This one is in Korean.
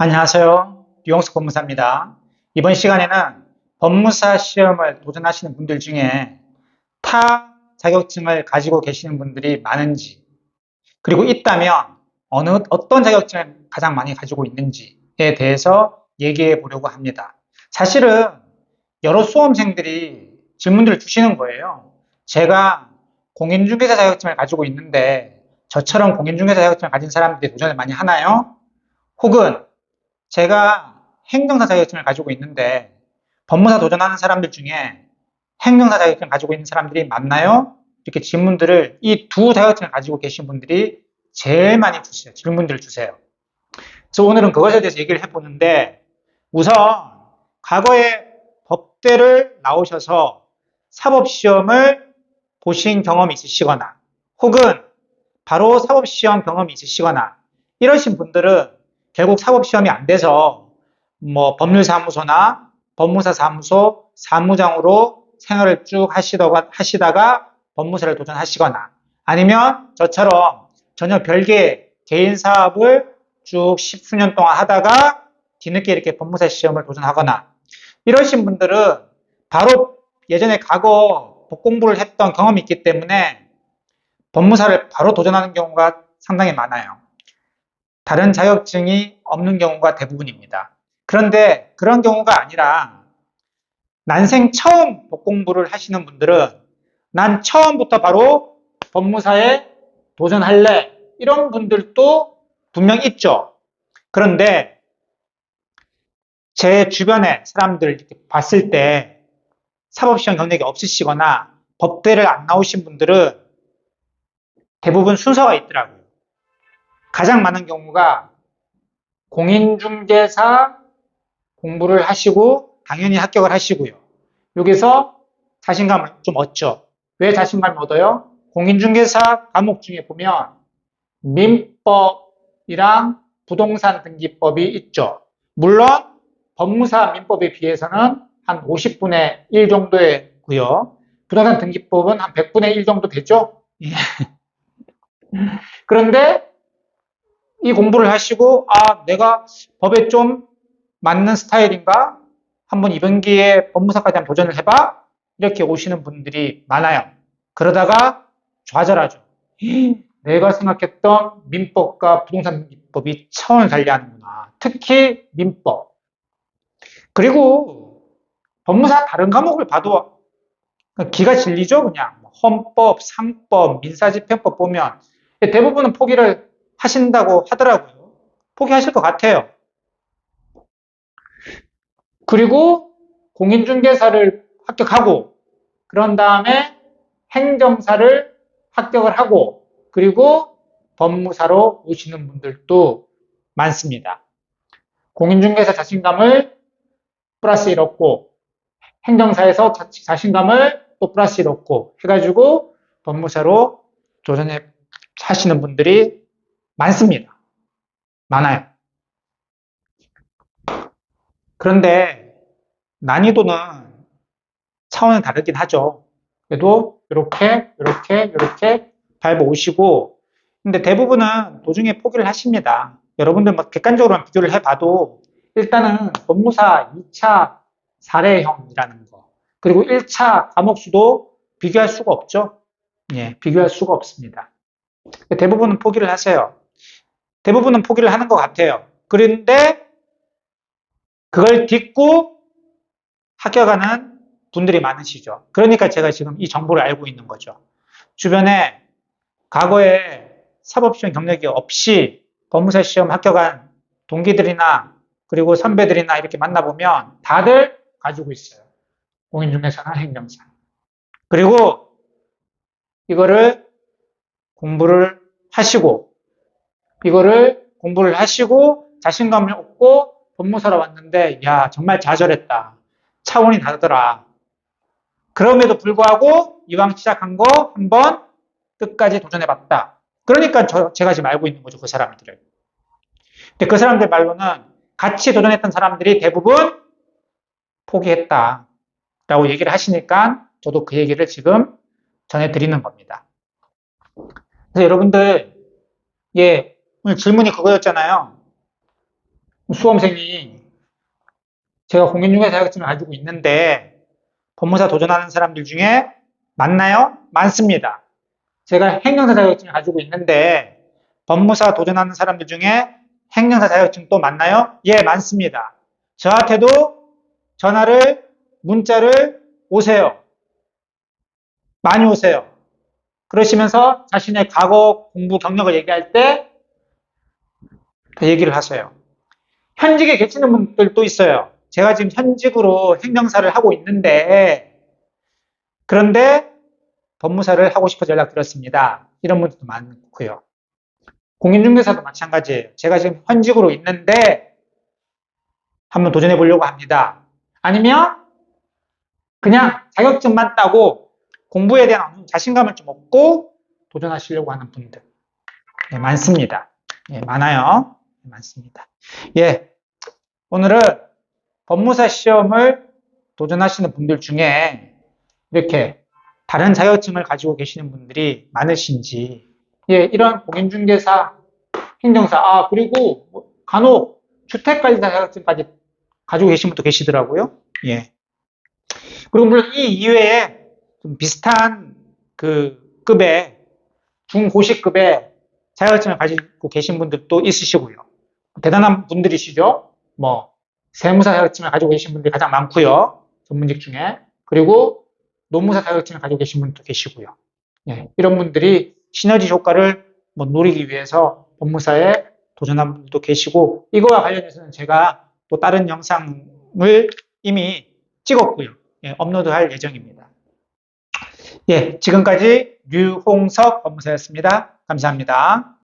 안녕하세요. 류영석 법무사입니다. 이번 시간에는 법무사 시험을 도전하시는 분들 중에 타 자격증을 가지고 계시는 분들이 많은지, 그리고 있다면 어떤 자격증을 가장 많이 가지고 있는지에 대해서 얘기해 보려고 합니다. 사실은 여러 수험생들이 질문들을 주시는 거예요. 제가 공인중개사 자격증을 가지고 있는데 저처럼 공인중개사 자격증을 가진 사람들이 도전을 많이 하나요? 혹은 제가 행정사 자격증을 가지고 있는데 법무사 도전하는 사람들 중에 행정사 자격증을 가지고 있는 사람들이 많나요? 이렇게 질문들을 이 두 자격증을 가지고 계신 분들이 제일 많이 주세요. 질문들을 주세요. 그래서 오늘은 그것에 대해서 얘기를 해보는데, 우선 과거에 법대를 나오셔서 사법시험을 보신 경험이 있으시거나 혹은 바로 사법시험 경험이 있으시거나 이러신 분들은 결국 사법시험이 안 돼서 법률사무소나 법무사 사무소 사무장으로 생활을 쭉 하시다가 법무사를 도전하시거나, 아니면 저처럼 전혀 별개 개인 사업을 쭉 십수년 동안 하다가 뒤늦게 이렇게 법무사 시험을 도전하거나 이러신 분들은 바로 예전에 과거 법공부를 했던 경험이 있기 때문에 법무사를 바로 도전하는 경우가 상당히 많아요. 다른 자격증이 없는 경우가 대부분입니다. 그런데 그런 경우가 아니라 난생 처음 법공부를 하시는 분들은 난 처음부터 바로 법무사에 도전할래, 이런 분들도 분명 있죠. 그런데 제 주변의 사람들 이렇게 봤을 때 사법시험 경력이 없으시거나 법대를 안 나오신 분들은 대부분 순서가 있더라고요. 가장 많은 경우가 공인중개사 공부를 하시고 당연히 합격을 하시고요. 여기서 자신감을 좀 얻죠. 왜 자신감을 얻어요? 공인중개사 과목 중에 보면 민법이랑 부동산 등기법이 있죠. 물론 법무사 민법에 비해서는 한 50분의 1 정도고요. 부동산 등기법은 한 100분의 1 정도 되죠. 그런데 이 공부를 하시고 내가 법에 좀 맞는 스타일인가? 한번 이번 기회에 법무사까지 한번 도전을 해봐? 이렇게 오시는 분들이 많아요. 그러다가 좌절하죠. 내가 생각했던 민법과 부동산 민법이 차원을 달리하는구나. 특히 민법. 그리고 법무사 다른 과목을 봐도 기가 질리죠, 그냥. 헌법, 상법, 민사집행법 보면 대부분은 포기를 하신다고 하더라고요. 포기하실 것 같아요. 그리고 공인중개사를 합격하고, 그런 다음에 행정사를 합격을 하고, 그리고 법무사로 오시는 분들도 많습니다. 공인중개사 자신감을 플러스 1 얻고, 행정사에서 자신감을 또 플러스 1 얻고 해가지고 법무사로 도전해 하시는 분들이 많습니다. 많아요. 그런데 난이도는 차원이 다르긴 하죠. 그래도 이렇게 밟아오시고, 근데 대부분은 도중에 포기를 하십니다. 여러분들 객관적으로 비교를 해봐도 일단은 법무사 2차 사례형이라는 거, 그리고 1차 과목 수도 비교할 수가 없죠. 예, 비교할 수가 없습니다. 대부분은 포기를 하세요. 대부분은 포기를 하는 것 같아요. 그런데 그걸 딛고 합격하는 분들이 많으시죠. 그러니까 제가 지금 이 정보를 알고 있는 거죠. 주변에 과거에 사법시험 경력이 없이 법무사 시험 합격한 동기들이나 그리고 선배들이나 이렇게 만나보면 다들 가지고 있어요. 공인중개사나 행정사. 그리고 이거를 공부를 하시고 자신감을 얻고 법무사로 왔는데 야, 정말 좌절했다. 차원이 다르더라. 그럼에도 불구하고 이왕 시작한 거 한번 끝까지 도전해봤다. 그러니까 제가 지금 알고 있는 거죠, 그 사람들을. 근데 그 사람들 말로는 같이 도전했던 사람들이 대부분 포기했다 라고 얘기를 하시니까 저도 그 얘기를 지금 전해드리는 겁니다. 그래서 여러분들, 오늘 질문이 그거였잖아요. 수험생이 제가 공인중개사 자격증을 가지고 있는데 법무사 도전하는 사람들 중에 많나요? 많습니다. 제가 행정사 자격증을 가지고 있는데 법무사 도전하는 사람들 중에 행정사 자격증 또 많나요? 예, 많습니다. 저한테도 전화를, 문자를 오세요. 많이 오세요. 그러시면서 자신의 과거 공부 경력을 얘기할 때 그 얘기를 하세요. 현직에 계시는 분들도 있어요. 제가 지금 현직으로 행정사를 하고 있는데 그런데 법무사를 하고 싶어서 연락드렸습니다. 이런 분들도 많고요. 공인중개사도 마찬가지예요. 제가 지금 현직으로 있는데 한번 도전해 보려고 합니다. 아니면 그냥 자격증만 따고 공부에 대한 자신감을 좀 얻고 도전하시려고 하는 분들 많습니다. 많아요. 많습니다. 오늘은 법무사 시험을 도전하시는 분들 중에 이렇게 다른 자격증을 가지고 계시는 분들이 많으신지, 이런 공인중개사, 행정사, 그리고 간혹 주택관리사 자격증까지 가지고 계신 분도 계시더라고요. 그리고 물론 이 이외에 좀 비슷한 그 급의 중고시급의 자격증을 가지고 계신 분들도 있으시고요. 대단한 분들이시죠. 세무사 자격증을 가지고 계신 분들이 가장 많고요. 전문직 중에. 그리고 노무사 자격증을 가지고 계신 분도 계시고요. 이런 분들이 시너지 효과를 노리기 위해서 법무사에 도전한 분들도 계시고, 이거와 관련해서는 제가 또 다른 영상을 이미 찍었고요. 업로드할 예정입니다. 지금까지 류홍석 법무사였습니다. 감사합니다.